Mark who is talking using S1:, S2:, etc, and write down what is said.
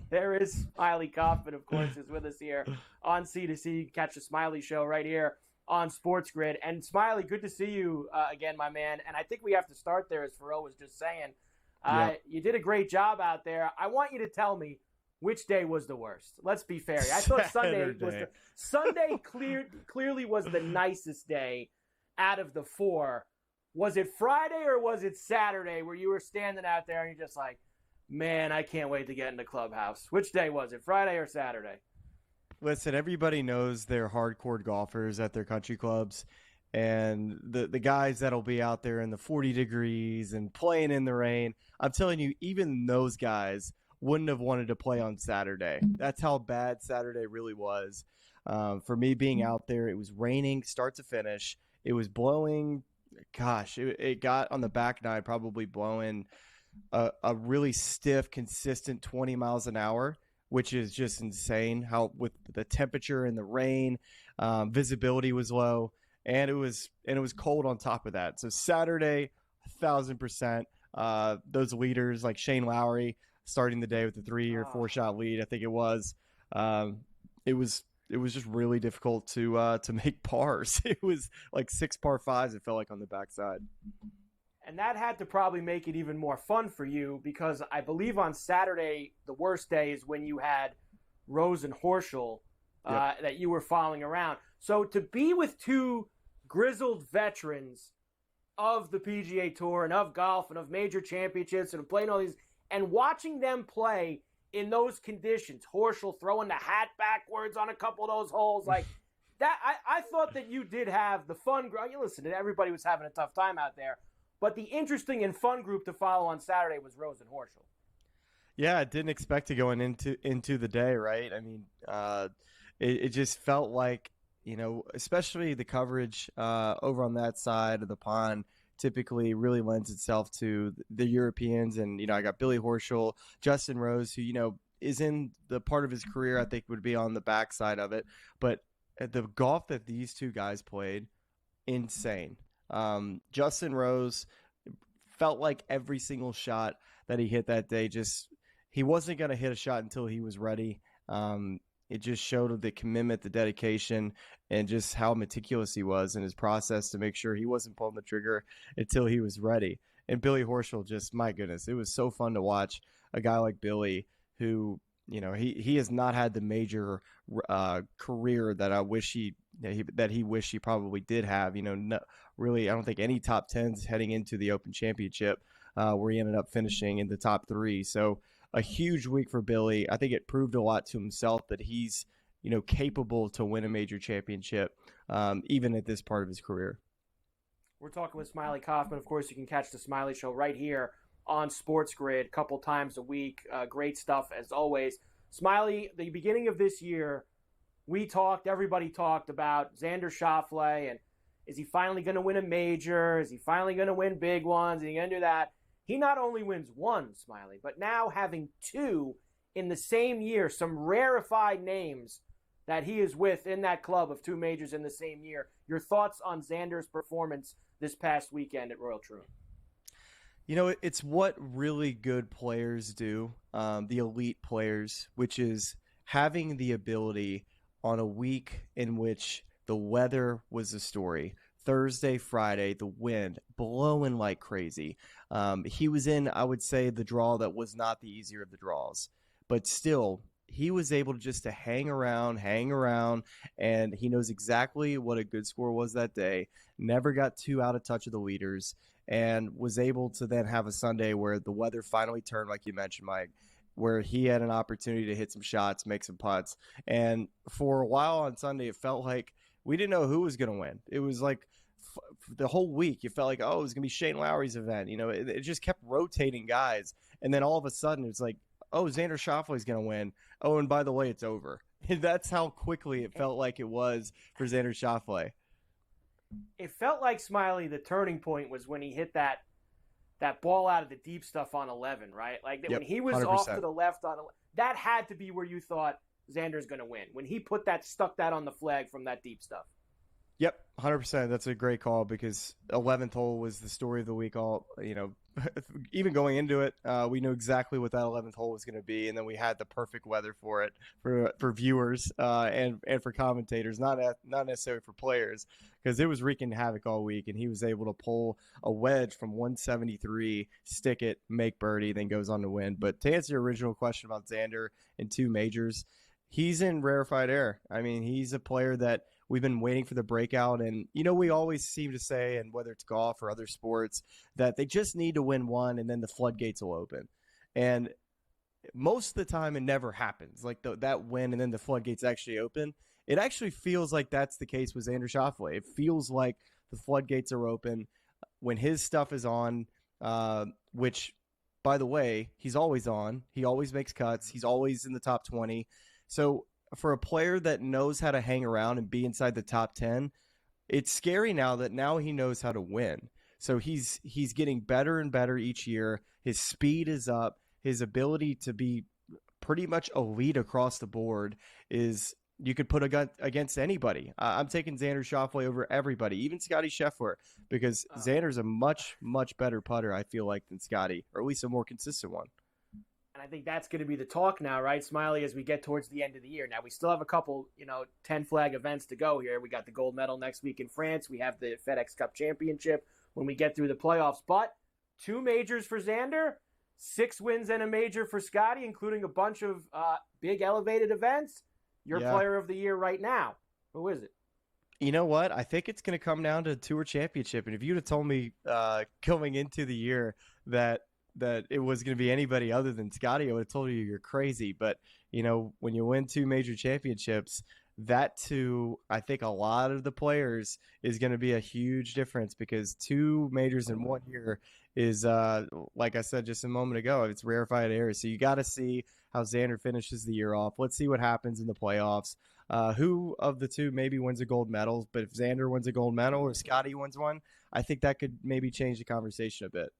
S1: There is Smylie Kaufman, of course, is with us here on C2C. Catch the Smylie Show right here on SportsGrid. And Smylie, good to see you again, my man. And I think we have to start there, as Pharrell was just saying. You did a great job out there. I want you to tell me which day was the worst. Let's be fair. I thought Sunday clearly was the nicest day out of the four. Was it Friday or was it Saturday where you were standing out there and you're just like, man, I can't wait to get in the clubhouse? Which day was it, Friday or Saturday?
S2: Listen, everybody knows they're hardcore golfers at their country clubs, and the guys that'll be out there in the 40 degrees and playing in the rain. I'm telling you, even those guys wouldn't have wanted to play on Saturday. That's how bad Saturday really was. For me being out there, it was raining start to finish. It was blowing. Gosh, it got on the back nine, probably blowing a really stiff, consistent 20 miles an hour, which is just insane. How with the temperature and the rain, visibility was low, and it was cold on top of that. So Saturday, 1,000%. Those leaders like Shane Lowry starting the day with a 3 or 4 shot lead, I think it was. It was just really difficult to make pars. It was like 6 par 5s, it felt like, on the backside.
S1: And that had to probably make it even more fun for you, because I believe on Saturday, the worst day is when you had Rose and Horschel that you were following around. So to be with two grizzled veterans of the PGA Tour and of golf and of major championships and playing all these, and watching them play in those conditions, Horschel throwing the hat backwards on a couple of those holes, like that, I thought that you did have the fun. Listen, everybody was having a tough time out there, but the interesting and fun group to follow on Saturday was Rose and Horschel.
S2: Yeah, I didn't expect it going into the day, right? I mean, it just felt like, especially the coverage over on that side of the pond typically really lends itself to the Europeans. And, I got Billy Horschel, Justin Rose, who, is in the part of his career I think would be on the backside of it. But the golf that these two guys played, insane. Justin Rose felt like every single shot that he hit that day, he wasn't going to hit a shot until he was ready. It just showed the commitment, the dedication, and just how meticulous he was in his process to make sure he wasn't pulling the trigger until he was ready. And Billy Horschel, just, my goodness, it was so fun to watch a guy like Billy who, he has not had the major career that I wish he wished he probably did have. Really, I don't think any top 10s heading into the Open Championship where he ended up finishing in the top 3. So a huge week for Billy. I think it proved a lot to himself that he's, capable to win a major championship, even at this part of his career.
S1: We're talking with Smylie Kaufman. Of course, you can catch the Smylie Show right here on SportsGrid a couple times a week. Great stuff as always. Smylie, the beginning of this year, everybody talked about Xander Schauffele, and is he finally going to win a major? Is he finally going to win big ones? Is he going to do that? He not only wins one, Smylie, but now having 2 in the same year, some rarefied names that he is with in that club of 2 majors in the same year. Your thoughts on Xander's performance this past weekend at Royal Troon?
S2: It's what really good players do, the elite players, which is having the ability on a week in which the weather was the story. Thursday, Friday, the wind blowing like crazy. He was in, I would say, the draw that was not the easier of the draws. But still, he was able to hang around, and he knows exactly what a good score was that day. Never got too out of touch of the leaders, and was able to then have a Sunday where the weather finally turned, like you mentioned, Mike, where he had an opportunity to hit some shots, make some putts. And for a while on Sunday, it felt like we didn't know who was going to win. It was like the whole week, you felt like, oh, it was going to be Shane Lowry's event. It just kept rotating guys. And then all of a sudden, it's like, oh, Xander Schauffele is going to win. Oh, and by the way, it's over. That's how quickly it felt like it was for Xander Schauffele.
S1: It felt like, Smylie, the turning point was when he hit that ball out of the deep stuff on 11, right? Like when he was 100%. Off to the left on 11, that had to be where you thought Xander's going to win. When he stuck that on the flag from that deep stuff.
S2: Yep, 100%. That's a great call, because 11th hole was the story of the week all even going into it, we knew exactly what that 11th hole was going to be, and then we had the perfect weather for it for viewers and for commentators, not necessarily for players, because it was wreaking havoc all week, and he was able to pull a wedge from 173, stick it, make birdie, then goes on to win. But to answer your original question about Xander in 2 majors, he's in rarefied air. I mean, he's a player that we've been waiting for the breakout. And, we always seem to say, and whether it's golf or other sports, that they just need to win one and then the floodgates will open. And most of the time it never happens. Like that win and then the floodgates actually open. It actually feels like that's the case with Xander Schauffele. It feels like the floodgates are open when his stuff is on, which, by the way, he's always on. He always makes cuts. He's always in the top 20. So for a player that knows how to hang around and be inside the top 10, it's scary now that now he knows how to win. So he's getting better and better each year. His speed is up. His ability to be pretty much elite across the board is, you could put against anybody. I'm taking Xander Schauffele over everybody, even Scotty Scheffler, because Xander's a much, much better putter, I feel like, than Scotty, or at least a more consistent one.
S1: And I think that's going to be the talk now, right, Smylie, as we get towards the end of the year. Now, we still have a couple, 10 flag events to go here. We got the gold medal next week in France. We have the FedEx Cup Championship when we get through the playoffs. But 2 majors for Xander, 6 wins and a major for Scotty, including a bunch of big elevated events. Your player of the year right now. Who is it?
S2: You know what? I think it's going to come down to Tour Championship. And if you'd have told me going into the year that it was going to be anybody other than Scotty, I would have told you you're crazy. But, when you win 2 major championships, that too, I think a lot of the players is going to be a huge difference, because 2 majors in 1 year is, like I said just a moment ago, it's rarefied air. So you got to see how Xander finishes the year off. Let's see what happens in the playoffs. Who of the 2 maybe wins a gold medal? But if Xander wins a gold medal or Scotty wins one, I think that could maybe change the conversation a bit.